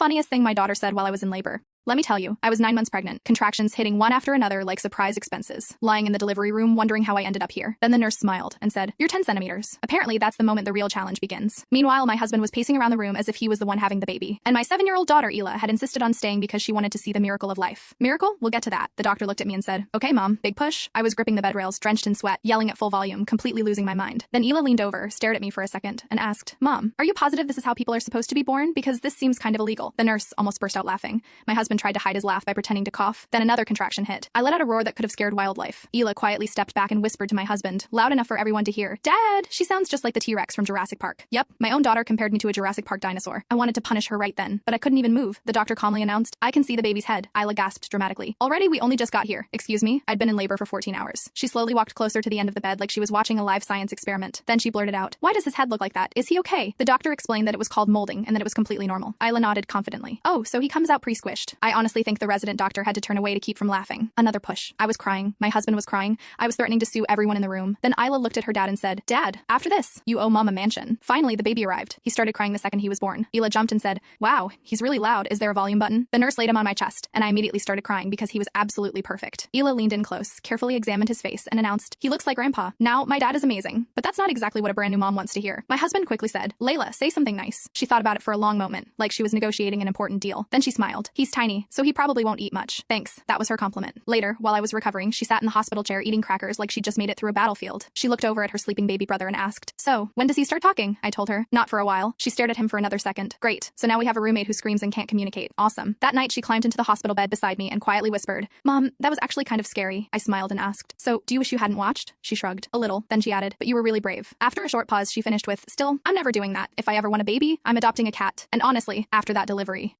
funniest thing my daughter said while I was in labor. Let me tell you, I was 9 months pregnant, contractions hitting one after another like surprise expenses, lying in the delivery room wondering how I ended up here. Then the nurse smiled and said, "You're 10 centimeters. Apparently, that's the moment the real challenge begins. Meanwhile, my husband was pacing around the room as if he was the one having the baby, and my 7-year-old daughter, Ela, had insisted on staying because she wanted to see the miracle of life. Miracle? We'll get to that. The doctor looked at me and said, "Okay, Mom, big push." I was gripping the bed rails, drenched in sweat, yelling at full volume, completely losing my mind. Then Ela leaned over, stared at me for a second, and asked, "Mom, are you positive this is how people are supposed to be born? Because this seems kind of illegal." The nurse almost burst out laughing. My husband tried to hide his laugh by pretending to cough. Then another contraction hit. I let out a roar that could have scared wildlife. Ela quietly stepped back and whispered to my husband, loud enough for everyone to hear, "Dad, she sounds just like the T-Rex from Jurassic Park." Yep, my own daughter compared me to a Jurassic Park dinosaur. I wanted to punish her right then, but I couldn't even move. The doctor calmly announced, "I can see the baby's head." Ela gasped dramatically. "Already? We only just got here." "Excuse me? I'd been in labor for 14 hours. She slowly walked closer to the end of the bed like she was watching a live science experiment. Then she blurted out, "Why does his head look like that? Is he okay?" The doctor explained that it was called molding and that it was completely normal. Ela nodded confidently. "Oh, so he comes out pre-squished." I honestly think the resident doctor had to turn away to keep from laughing. Another push. I was crying. My husband was crying. I was threatening to sue everyone in the room. Then Ela looked at her dad and said, "Dad, after this, you owe Mom a mansion." Finally, the baby arrived. He started crying the second he was born. Ela jumped and said, "Wow, he's really loud. Is there a volume button?" The nurse laid him on my chest, and I immediately started crying because he was absolutely perfect. Ela leaned in close, carefully examined his face, and announced, "He looks like Grandpa." Now, my dad is amazing, but that's not exactly what a brand new mom wants to hear. My husband quickly said, "Layla, say something nice." She thought about it for a long moment, like she was negotiating an important deal. Then she smiled. "He's tiny, so he probably won't eat much." Thanks. That was her compliment. Later, while I was recovering, she sat in the hospital chair eating crackers like she'd just made it through a battlefield. She looked over at her sleeping baby brother and asked, "So, when does he start talking?" I told her, "Not for a while." She stared at him for another second. "Great. So now we have a roommate who screams and can't communicate. Awesome." That night, she climbed into the hospital bed beside me and quietly whispered, "Mom, that was actually kind of scary." I smiled and asked, "So, do you wish you hadn't watched?" She shrugged. "A little." Then she added, "But you were really brave." After a short pause, she finished with, "Still, I'm never doing that. If I ever want a baby, I'm adopting a cat." And honestly, after that delivery,